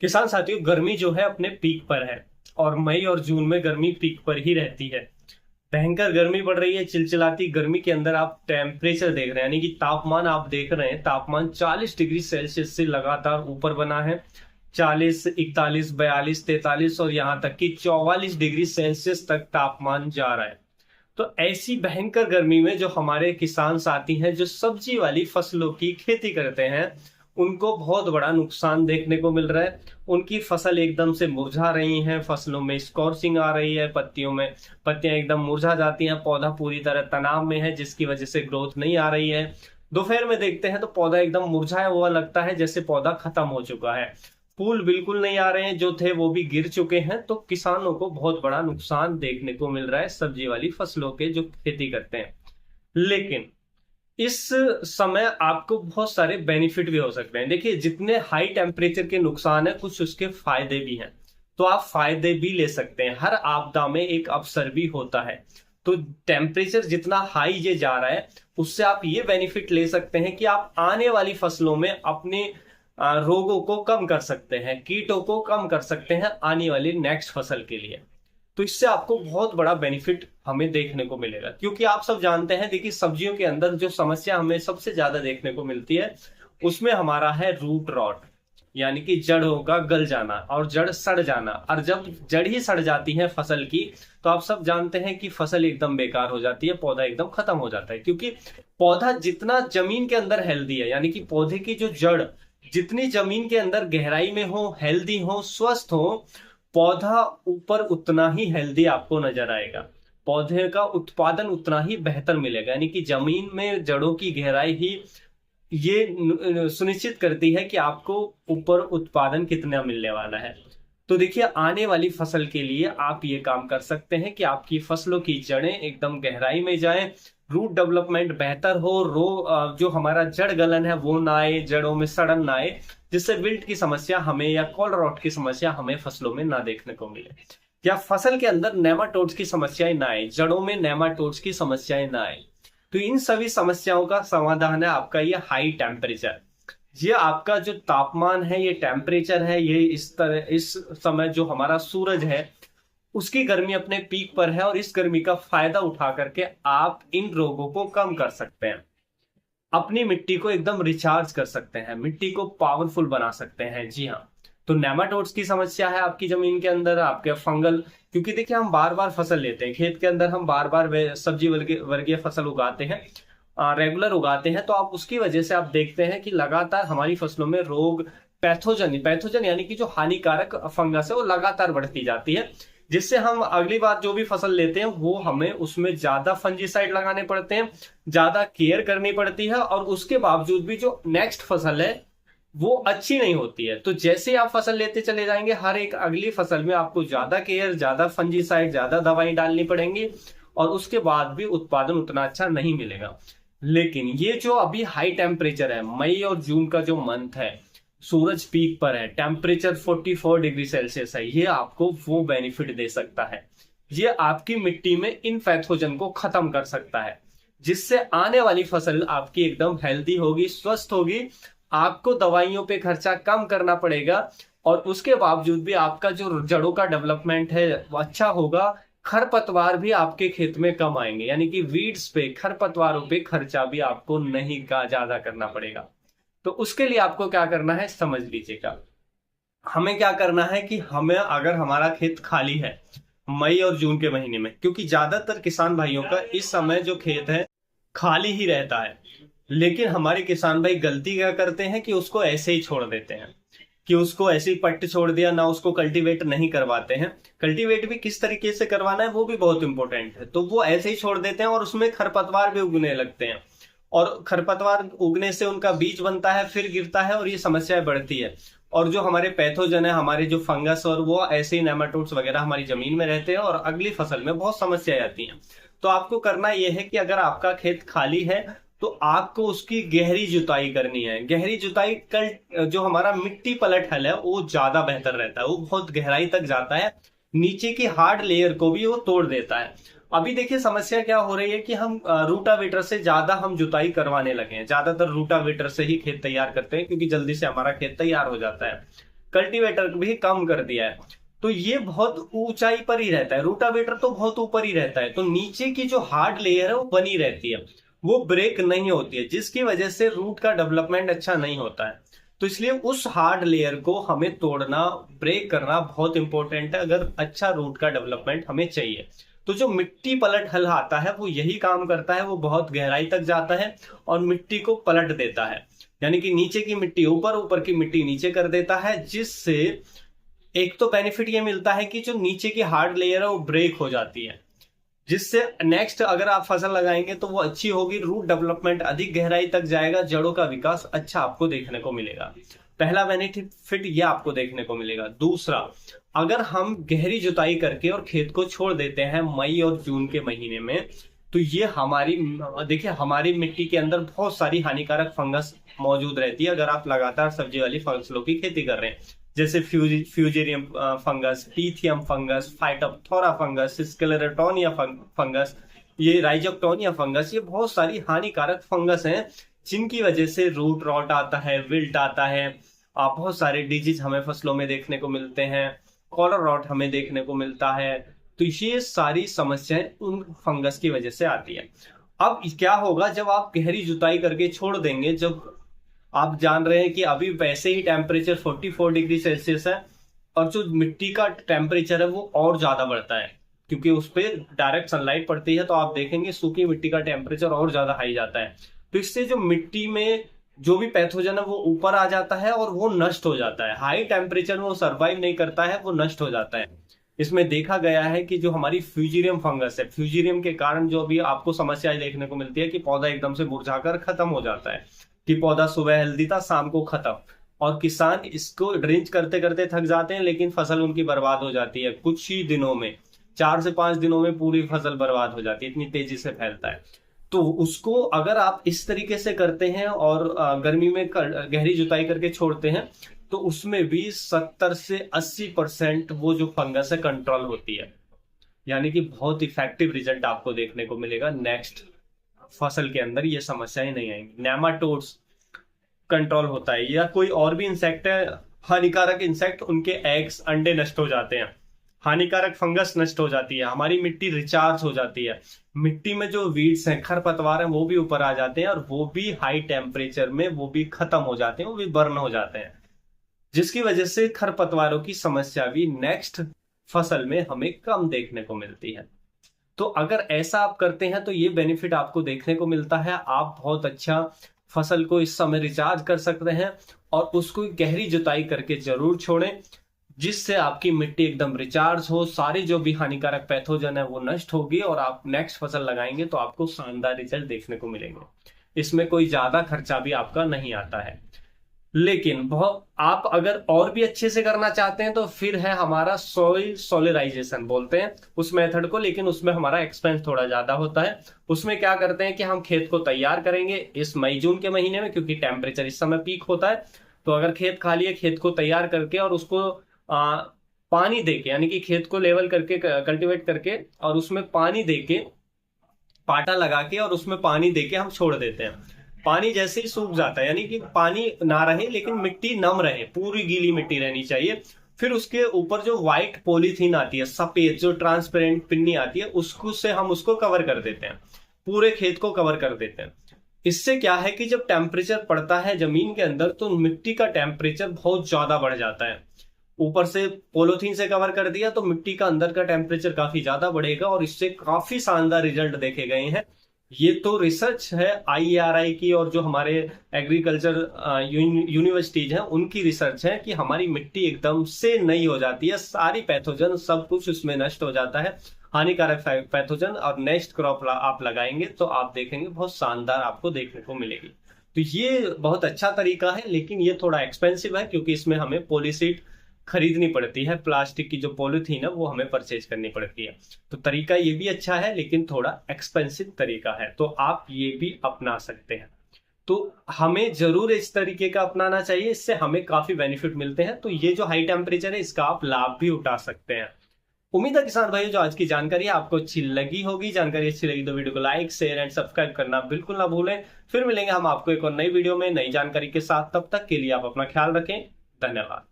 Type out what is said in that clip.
किसान साथियों, गर्मी जो है अपने पीक पर है और मई और जून में गर्मी पीक पर ही रहती है। भयंकर गर्मी पड़ रही है। चिलचिलाती गर्मी के अंदर आप टेम्परेचर देख रहे हैं, यानी कि तापमान आप देख रहे हैं। तापमान 40 डिग्री सेल्सियस से लगातार ऊपर बना है। 40, 41, 42, 43 और यहाँ तक कि 44 डिग्री सेल्सियस तक तापमान जा रहा है। तो ऐसी भयंकर गर्मी में जो हमारे किसान साथी हैं, जो सब्जी वाली फसलों की खेती करते हैं, उनको बहुत बड़ा नुकसान देखने को मिल रहा है। उनकी फसल एकदम से मुरझा रही हैं, फसलों में स्कॉर्चिंग आ रही है, पत्तियों में पत्तियां एकदम मुरझा जाती हैं, पौधा पूरी तरह तनाव में है जिसकी वजह से ग्रोथ नहीं आ रही है। दोपहर में देखते हैं तो पौधा एकदम मुरझाया हुआ लगता है, जैसे पौधा खत्म हो चुका है। फूल बिल्कुल नहीं आ रहे हैं, जो थे वो भी गिर चुके हैं। तो किसानों को बहुत बड़ा नुकसान देखने को मिल रहा है, सब्जी वाली फसलों के जो खेती करते हैं। लेकिन इस समय आपको बहुत सारे बेनिफिट भी हो सकते हैं। देखिए, जितने हाई टेम्परेचर के नुकसान है, कुछ उसके फायदे भी हैं। तो आप फायदे भी ले सकते हैं। हर आपदा में एक अवसर भी होता है। तो टेम्परेचर जितना हाई ये जा रहा है, उससे आप ये बेनिफिट ले सकते हैं कि आप आने वाली फसलों में अपने रोगों को कम कर सकते हैं, कीटों को कम कर सकते हैं आने वाली नेक्स्ट फसल के लिए। तो इससे आपको बहुत बड़ा बेनिफिट हमें देखने को मिलेगा, क्योंकि आप सब जानते हैं, देखिए सब्जियों के अंदर जो समस्या हमें सबसे ज्यादा देखने को मिलती है, उसमें हमारा है रूट रॉट, यानी कि जड़ों का गल जाना और जड़ सड़ जाना। और जब जड़ ही सड़ जाती है फसल की, तो आप सब जानते हैं कि फसल एकदम बेकार हो जाती है, पौधा एकदम खत्म हो जाता है। क्योंकि पौधा जितना जमीन के अंदर हेल्दी है, यानी कि पौधे की जो जड़ जितनी जमीन के अंदर गहराई में हो, हेल्दी हो, स्वस्थ हो, पौधा ऊपर उतना ही हेल्दी आपको नजर आएगा। पौधे का उत्पादन उतना ही बेहतर मिलेगा। यानी कि जमीन में जड़ों की गहराई ही ये सुनिश्चित करती है कि आपको ऊपर उत्पादन कितना मिलने वाला है। तो देखिए, आने वाली फसल के लिए आप ये काम कर सकते हैं कि आपकी फसलों की जड़ें एकदम गहराई में जाएं, रूट डेवलपमेंट बेहतर हो, जो हमारा जड़ गलन है वो ना आए, जड़ों में सड़न ना आए, जिससे विल्ट की समस्या हमें या कॉल रॉट की समस्या हमें फसलों में ना देखने को मिले, या फसल के अंदर नेमाटोड्स की समस्याएं ना आए, जड़ों में नेमाटोड्स की समस्याएं ना आए। तो इन सभी समस्याओं का समाधान है आपका ये हाई टेम्परेचर। ये आपका जो तापमान है, ये टेम्परेचर है, ये इस तरह इस समय जो हमारा सूरज है उसकी गर्मी अपने पीक पर है, और इस गर्मी का फायदा उठा करके आप इन रोगों को कम कर सकते हैं, अपनी मिट्टी को एकदम रिचार्ज कर सकते हैं, मिट्टी को पावरफुल बना सकते हैं। जी हाँ। तो नेमाटोड्स की समस्या है आपकी जमीन के अंदर, आपके फंगल, क्योंकि देखिए हम बार बार फसल लेते हैं खेत के अंदर, हम बार बार सब्जी वर्गीय फसल उगाते हैं, रेगुलर उगाते हैं। तो आप उसकी वजह से आप देखते हैं कि लगातार हमारी फसलों में रोग, पैथोजन पैथोजन यानी कि जो हानिकारक फंगस है वो लगातार बढ़ती जाती है, जिससे हम अगली बार जो भी फसल लेते हैं वो हमें उसमें ज्यादा फंजीसाइड लगाने पड़ते हैं, ज्यादा केयर करनी पड़ती है, और उसके बावजूद भी जो नेक्स्ट फसल है वो अच्छी नहीं होती है। तो जैसे आप फसल लेते चले जाएंगे, हर एक अगली फसल में आपको ज्यादा केयर, ज्यादा फंजीसाइड, ज्यादा दवाई डालनी पड़ेंगी, और उसके बाद भी उत्पादन उतना अच्छा नहीं मिलेगा। लेकिन ये जो अभी हाई टेम्परेचर है, मई और जून का जो मंथ है, सूरज पीक पर है, टेम्परेचर 44 डिग्री सेल्सियस है, ये आपको वो बेनिफिट दे सकता है। ये आपकी मिट्टी में इन पैथोजन को खत्म कर सकता है, जिससे आने वाली फसल आपकी एकदम हेल्दी होगी, स्वस्थ होगी। आपको दवाइयों पे खर्चा कम करना पड़ेगा, और उसके बावजूद भी आपका जो जड़ों का डेवलपमेंट है वो अच्छा होगा। खरपतवार भी आपके खेत में कम आएंगे, यानी कि वीड्स पे, खरपतवारों पे खर्चा भी आपको नहीं का ज्यादा करना पड़ेगा। तो उसके लिए आपको क्या करना है समझ लीजिएगा। हमें क्या करना है कि हमें, अगर हमारा खेत खाली है मई और जून के महीने में, क्योंकि ज्यादातर किसान भाइयों का इस समय जो खेत है खाली ही रहता है, लेकिन हमारे किसान भाई गलती क्या करते हैं कि उसको ऐसे ही छोड़ देते हैं, कि उसको ऐसे ही पट्ट छोड़ दिया ना, उसको कल्टीवेट नहीं करवाते हैं। कल्टीवेट भी किस तरीके से करवाना है वो भी बहुत इंपॉर्टेंट है। तो वो ऐसे ही छोड़ देते हैं और उसमें खरपतवार भी उगने लगते हैं, और खरपतवार उगने से उनका बीज बनता है, फिर गिरता है, और ये समस्याएं बढ़ती है। और जो हमारे पैथोजन है, हमारे जो फंगस और वो ऐसे ही नेमाटोड्स वगैरह हमारी जमीन में रहते हैं, और अगली फसल में बहुत समस्याएं आती हैं। तो आपको करना यह है कि अगर आपका खेत खाली है तो आपको उसकी गहरी जुताई करनी है। गहरी जुताई कल जो हमारा मिट्टी पलट हल है वो ज्यादा बेहतर रहता है, वो बहुत गहराई तक जाता है, नीचे की हार्ड लेयर को भी वो तोड़ देता है। अभी देखिए समस्या क्या हो रही है कि हम रूटावेटर से ज्यादा हम जुताई करवाने लगे हैं, ज्यादातर रूटावेटर से ही खेत तैयार करते हैं, क्योंकि जल्दी से हमारा खेत तैयार हो जाता है। कल्टीवेटर भी कम कर दिया है। तो ये बहुत ऊंचाई पर ही रहता है, रोटावेटर तो बहुत ऊपर ही रहता है, तो नीचे की जो हार्ड लेयर है वो बनी रहती है, वो ब्रेक नहीं होती है, जिसकी वजह से रूट का डेवलपमेंट अच्छा नहीं होता है। तो इसलिए उस हार्ड लेयर को हमें तोड़ना, ब्रेक करना बहुत इंपॉर्टेंट है अगर अच्छा रूट का डेवलपमेंट हमें चाहिए। तो जो मिट्टी पलट हल आता है वो यही काम करता है, वो बहुत गहराई तक जाता है और मिट्टी को पलट देता है, यानी कि नीचे की मिट्टी ऊपर, ऊपर की मिट्टी नीचे कर देता है, जिससे एक तो बेनिफिट ये मिलता है कि जो नीचे की हार्ड लेयर है वो ब्रेक हो जाती है, जिससे नेक्स्ट अगर आप फसल लगाएंगे तो वो अच्छी होगी, रूट डेवलपमेंट अधिक गहराई तक जाएगा, जड़ों का विकास अच्छा आपको देखने को मिलेगा। पहला बेनिफिट ये आपको देखने को मिलेगा। दूसरा, अगर हम गहरी जुताई करके और खेत को छोड़ देते हैं मई और जून के महीने में, तो ये देखिए हमारी मिट्टी के अंदर बहुत सारी हानिकारक फंगस मौजूद रहती है अगर आप लगातार सब्जी वाली फसलों की खेती कर रहे हैं, जैसे fusarium fungus, pythium fungus, phytophthora fungus, sclerotinia fungus, ये राइजोक्टोनिया फंगस, ये बहुत सारी हानिकारक फंगस हैं जिनकी वजह से रूट रॉट आता है, विल्ट आता है, बहुत सारे डिजीज हमें फसलों में देखने को मिलते हैं, कॉलर रॉट हमें देखने को मिलता है। तो ये सारी समस्याएं उन फंगस की वजह से आती है। अब क्या होगा जब आप गहरी जुताई करके छोड़ देंगे, जब आप जान रहे हैं कि अभी वैसे ही टेम्परेचर 44 डिग्री सेल्सियस है और जो मिट्टी का टेम्परेचर है वो और ज्यादा बढ़ता है क्योंकि उस पर डायरेक्ट सनलाइट पड़ती है, तो आप देखेंगे सूखी मिट्टी का टेम्परेचर और ज्यादा हाई जाता है। तो इससे जो मिट्टी में जो भी पैथोजन है वो ऊपर आ जाता है और वो नष्ट हो जाता है, हाई टेम्परेचर में वो सर्वाइव नहीं करता है, वो नष्ट हो जाता है। इसमें देखा गया है कि जो हमारी फ्यूजेरियम फंगस है, फ्यूजेरियम के कारण जो भी आपको समस्याएं देखने को मिलती है कि पौधा एकदम से मुरझाकर खत्म हो जाता है, कि पौधा सुबह हेल्दी था शाम को खत्म, और किसान इसको ड्रिंच करते करते थक जाते हैं लेकिन फसल उनकी बर्बाद हो जाती है कुछ ही दिनों में, 4 से 5 दिनों में पूरी फसल बर्बाद हो जाती है, इतनी तेजी से फैलता है। तो उसको अगर आप इस तरीके से करते हैं और गर्मी में गहरी जुताई करके छोड़ते हैं तो उसमें भी 70 से 80% वो जो फंगस है कंट्रोल होती है, यानी कि बहुत इफेक्टिव रिजल्ट आपको देखने को मिलेगा। नेक्स्ट फसल के अंदर ये समस्याएं नहीं आएंगी। नेमाटोड्स कंट्रोल होता है, या कोई और भी इंसेक्ट है हानिकारक इंसेक्ट, उनके एग्स अंडे नष्ट हो जाते हैं, हानिकारक फंगस नष्ट हो जाती है, हमारी मिट्टी रिचार्ज हो जाती है, मिट्टी में जो वीड्स हैं, खरपतवार हैं, वो भी ऊपर आ जाते हैं और वो भी हाई टेम्परेचर में वो भी खत्म हो जाते हैं, वो भी बर्न हो जाते हैं, जिसकी वजह से खरपतवारों की समस्या भी नेक्स्ट फसल में हमें कम देखने को मिलती है। तो अगर ऐसा आप करते हैं तो ये बेनिफिट आपको देखने को मिलता है, आप बहुत अच्छा फसल को इस समय रिचार्ज कर सकते हैं और उसको गहरी जुताई करके जरूर छोड़ें, जिससे आपकी मिट्टी एकदम रिचार्ज हो, सारी जो भी हानिकारक पैथोजन है वो नष्ट होगी और आप नेक्स्ट फसल लगाएंगे तो आपको शानदार रिजल्ट देखने को मिलेंगे। इसमें कोई ज्यादा खर्चा भी आपका नहीं आता है। लेकिन बहुत आप अगर और भी अच्छे से करना चाहते हैं तो फिर है हमारा सॉइल सोलराइजेशन बोलते हैं उस मेथड को, लेकिन उसमें हमारा एक्सपेंस थोड़ा ज्यादा होता है। उसमें क्या करते हैं कि हम खेत को तैयार करेंगे इस मई जून के महीने में, क्योंकि टेम्परेचर इस समय पीक होता है। तो अगर खेत खाली है, खेत को तैयार करके और उसको पानी देके, यानी कि खेत को लेवल करके कल्टीवेट करके और उसमें पानी देके, पाटा लगा के और उसमें पानी देके हम छोड़ देते हैं। पानी जैसे ही सूख जाता है, यानी कि पानी ना रहे लेकिन मिट्टी नम रहे, पूरी गीली मिट्टी रहनी चाहिए, फिर उसके ऊपर जो व्हाइट पॉलीथीन आती है, सफेद जो ट्रांसपेरेंट पिन्नी आती है, उसको से हम उसको कवर कर देते हैं, पूरे खेत को कवर कर देते हैं। इससे क्या है कि जब टेम्परेचर पड़ता है जमीन के अंदर तो मिट्टी का टेम्परेचर बहुत ज्यादा बढ़ जाता है। ऊपर से पॉलीथीन से कवर कर दिया तो मिट्टी का अंदर का टेम्परेचर काफी ज्यादा बढ़ेगा और इससे काफी शानदार रिजल्ट देखे गए हैं। ये तो रिसर्च है IARI की और जो हमारे एग्रीकल्चर यूनिवर्सिटीज हैं उनकी रिसर्च है कि हमारी मिट्टी एकदम से नई हो जाती है, सारी पैथोजन सब कुछ उसमें नष्ट हो जाता है, हानिकारक पैथोजन, और नेक्स्ट क्रॉप आप लगाएंगे तो आप देखेंगे बहुत शानदार आपको देखने को मिलेगी। तो ये बहुत अच्छा तरीका है, लेकिन ये थोड़ा एक्सपेंसिव है क्योंकि इसमें हमें पॉलीसीड खरीदनी पड़ती है, प्लास्टिक की जो पॉलीथीन है वो हमें परचेज करनी पड़ती है। तो तरीका ये भी अच्छा है लेकिन थोड़ा एक्सपेंसिव तरीका है, तो आप ये भी अपना सकते हैं। तो हमें जरूर इस तरीके का अपनाना चाहिए, इससे हमें काफी बेनिफिट मिलते हैं। तो ये जो हाई टेम्परेचर है इसका आप लाभ भी उठा सकते हैं। उम्मीद है किसान भाइयों जो आज की जानकारी है आपको अच्छी लगी होगी। जानकारी अच्छी लगी तो वीडियो को लाइक शेयर एंड सब्सक्राइब करना बिल्कुल ना भूलें। फिर मिलेंगे हम आपको एक और नई वीडियो में नई जानकारी के साथ, तब तक के लिए आप अपना ख्याल रखें। धन्यवाद।